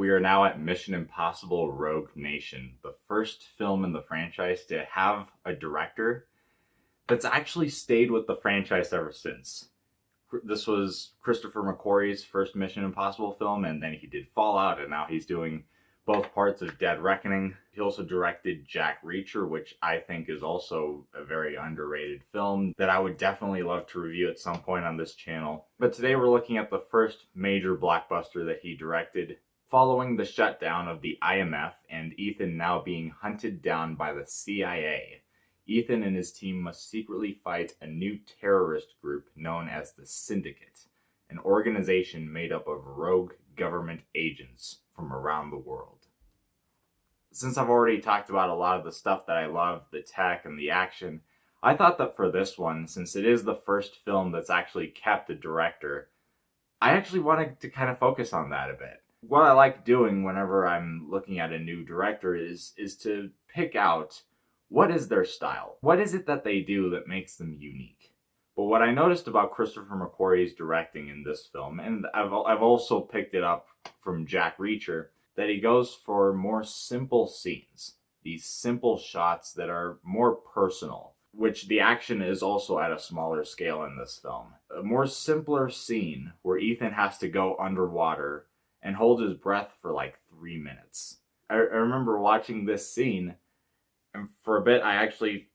we are now at Mission Impossible Rogue Nation, the first film in the franchise to have a director that's actually stayed with the franchise ever since. This was Christopher McQuarrie's first Mission Impossible film, and then he did Fallout, and now he's doing both parts of Dead Reckoning. He also directed Jack Reacher, which I think is also a very underrated film that I would definitely love to review at some point on this channel. But today we're looking at the first major blockbuster that he directed, following the shutdown of the IMF and Ethan now being hunted down by the CIA. Ethan and his team must secretly fight a new terrorist group known as the Syndicate, an organization made up of rogue government agents from around the world. Since I've already talked about a lot of the stuff that I love, the tech and the action, I thought that for this one, since it is the first film that's actually kept a director, I actually wanted to kind of focus on that a bit. What I like doing whenever I'm looking at a new director is to pick out what is their style? What is it that they do that makes them unique? But what I noticed about Christopher McQuarrie's directing in this film, and I've also picked it up from Jack Reacher, that he goes for more simple scenes. These simple shots that are more personal, which the action is also at a smaller scale in this film. A more simpler scene where Ethan has to go underwater and hold his breath for like 3 minutes. I remember watching this scene, and for a bit, I actually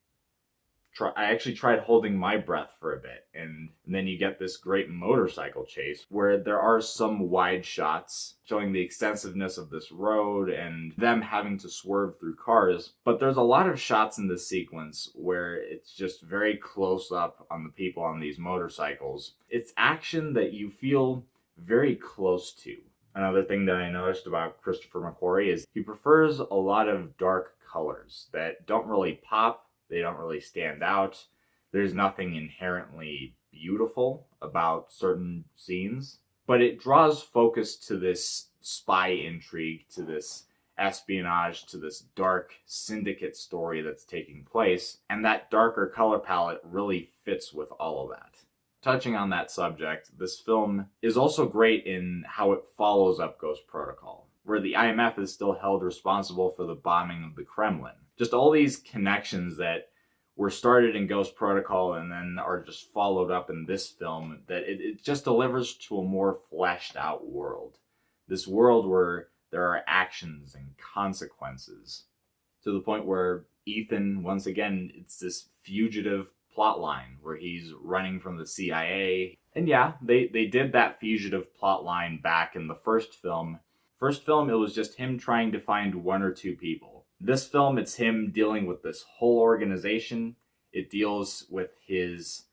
tried holding my breath for a bit. And then you get this great motorcycle chase where there are some wide shots showing the extensiveness of this road and them having to swerve through cars. But there's a lot of shots in this sequence where it's just very close up on the people on these motorcycles. It's action that you feel very close to. Another thing that I noticed about Christopher McQuarrie is he prefers a lot of dark colors that don't really pop, they don't really stand out. There's nothing inherently beautiful about certain scenes, but it draws focus to this spy intrigue, to this espionage, to this dark syndicate story that's taking place, and that darker color palette really fits with all of that. Touching on that subject, this film is also great in how it follows up Ghost Protocol, where the IMF is still held responsible for the bombing of the Kremlin. Just all these connections that were started in Ghost Protocol and then are just followed up in this film, that it just delivers to a more fleshed out world. This world where there are actions and consequences, to the point where Ethan, once again, it's this fugitive plot line where he's running from the CIA. And yeah, they did that fugitive plot line back in the first film. First film, it was just him trying to find one or two people. This film, it's him dealing with this whole organization. It deals with his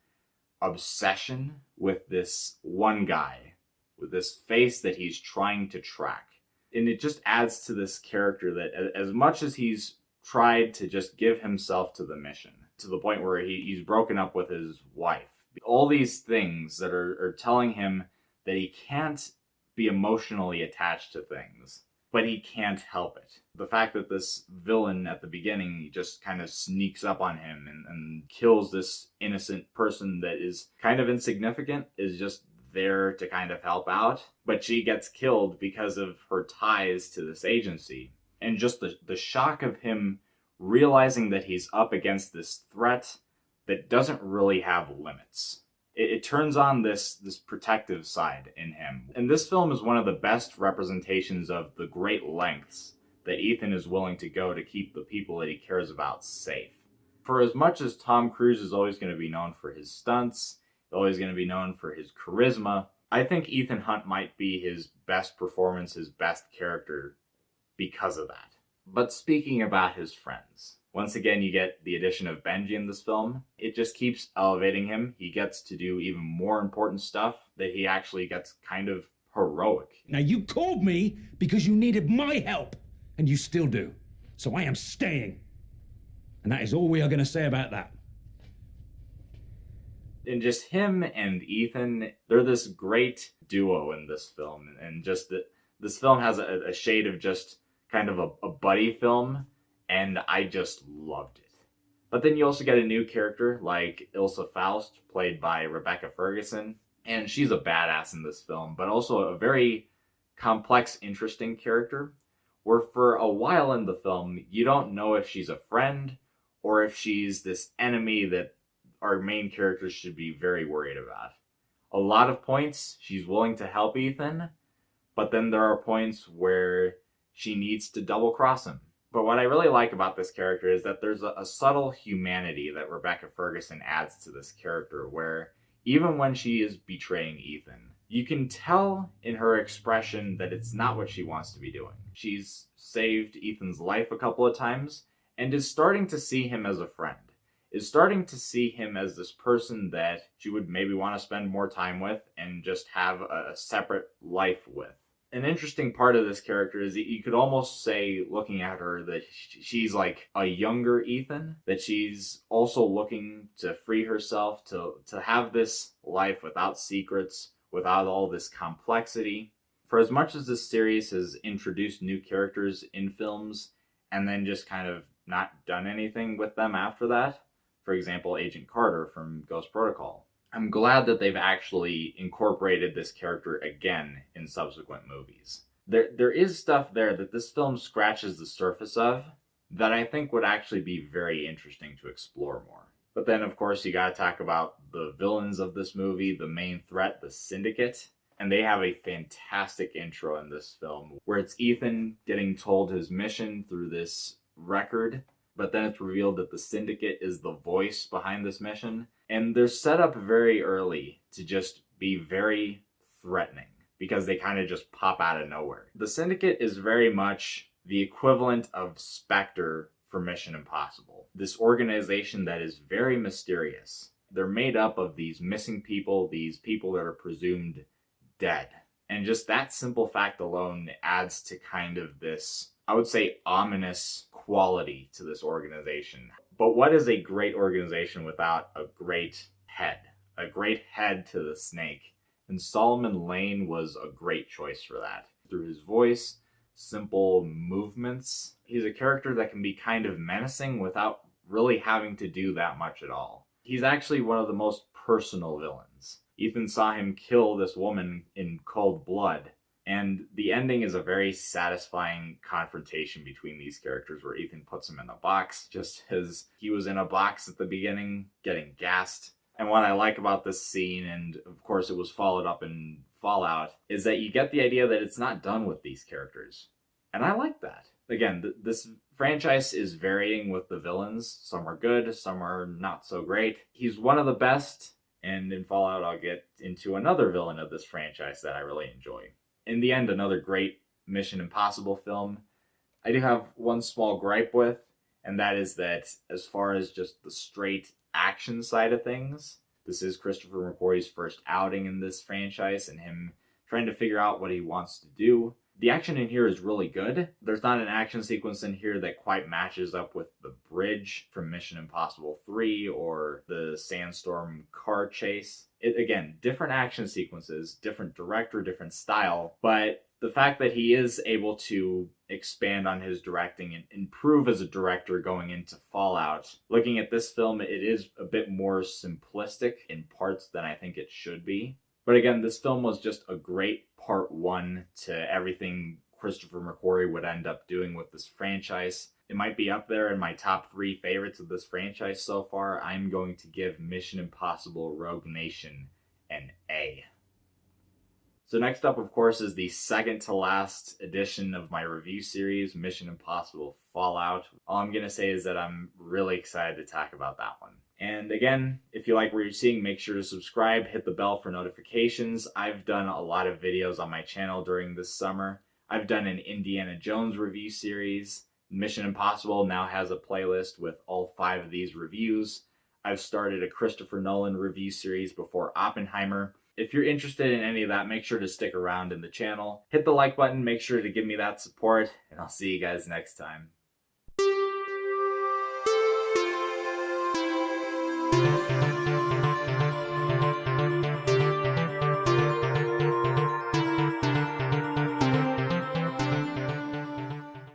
obsession with this one guy, with this face that he's trying to track. And it just adds to this character that as much as he's tried to just give himself to the mission, to the point where he's broken up with his wife. All these things that are telling him that he can't be emotionally attached to things, but he can't help it. The fact that this villain at the beginning just kind of sneaks up on him and kills this innocent person that is kind of insignificant, is just there to kind of help out, but she gets killed because of her ties to this agency. And just the shock of him realizing that he's up against this threat that doesn't really have limits. It turns on this protective side in him. And this film is one of the best representations of the great lengths that Ethan is willing to go to keep the people that he cares about safe. For as much as Tom Cruise is always going to be known for his stunts, always going to be known for his charisma, I think Ethan Hunt might be his best performance, his best character because of that. But speaking about his friends, once again, you get the addition of Benji in this film. It just keeps elevating him. He gets to do even more important stuff, that he actually gets kind of heroic. Now, you called me because you needed my help, and you still do. So I am staying. And that is all we are going to say about that. And just him and Ethan, they're this great duo in this film. And just this film has a shade of just kind of a buddy film, and I just loved it. But then you also get a new character like Ilsa Faust, played by Rebecca Ferguson, and she's a badass in this film, but also a very complex, interesting character, where for a while in the film, you don't know if she's a friend or if she's this enemy that our main characters should be very worried about. A lot of points, she's willing to help Ethan, but then there are points where she needs to double cross him. But what I really like about this character is that there's a subtle humanity that Rebecca Ferguson adds to this character, where even when she is betraying Ethan, you can tell in her expression that it's not what she wants to be doing. She's saved Ethan's life a couple of times and is starting to see him as a friend, is starting to see him as this person that she would maybe want to spend more time with and just have a separate life with. An interesting part of this character is that you could almost say, looking at her, that she's like a younger Ethan, that she's also looking to free herself, to have this life without secrets, without all this complexity. For as much as this series has introduced new characters in films and then just kind of not done anything with them after that, for example, Agent Carter from Ghost Protocol, I'm glad that they've actually incorporated this character again in subsequent movies. There is stuff there that this film scratches the surface of that I think would actually be very interesting to explore more. But then, of course, you gotta talk about the villains of this movie, the main threat, the Syndicate. And they have a fantastic intro in this film, where it's Ethan getting told his mission through this record, but then it's revealed that the Syndicate is the voice behind this mission. And they're set up very early to just be very threatening, because they kind of just pop out of nowhere. The Syndicate is very much the equivalent of Spectre for Mission Impossible. This organization that is very mysterious. They're made up of these missing people, these people that are presumed dead. And just that simple fact alone adds to kind of this, I would say, ominous quality to this organization. But what is a great organization without a great head? A great head to the snake. And Solomon Lane was a great choice for that. Through his voice, simple movements, he's a character that can be kind of menacing without really having to do that much at all. He's actually one of the most personal villains. Ethan saw him kill this woman in cold blood, and the ending is a very satisfying confrontation between these characters, where Ethan puts him in a box, just as he was in a box at the beginning, getting gassed. And what I like about this scene, and of course it was followed up in Fallout, is that you get the idea that it's not done with these characters. And I like that. Again, this franchise is varying with the villains. Some are good, some are not so great. He's one of the best, and in Fallout I'll get into another villain of this franchise that I really enjoy. In the end, another great Mission Impossible film. I do have one small gripe with, and that is that as far as just the straight action side of things, this is Christopher McQuarrie's first outing in this franchise, and him trying to figure out what he wants to do. The action in here is really good. There's not an action sequence in here that quite matches up with the bridge from Mission Impossible 3 or the Sandstorm car chase. Again, different action sequences, different director, different style, but the fact that he is able to expand on his directing and improve as a director going into Fallout. Looking at this film, it is a bit more simplistic in parts than I think it should be. But again, this film was just a great part one to everything Christopher McQuarrie would end up doing with this franchise. It might be up there in my top 3 favorites of this franchise so far. I'm going to give Mission Impossible Rogue Nation an A. So next up, of course, is the second to last edition of my review series, Mission Impossible Fallout. All I'm going to say is that I'm really excited to talk about that one. And again, if you like what you're seeing, make sure to subscribe, hit the bell for notifications. I've done a lot of videos on my channel during this summer. I've done an Indiana Jones review series. Mission Impossible now has a playlist with all 5 of these reviews. I've started a Christopher Nolan review series before Oppenheimer. If you're interested in any of that, make sure to stick around in the channel. Hit the like button, make sure to give me that support, and I'll see you guys next time.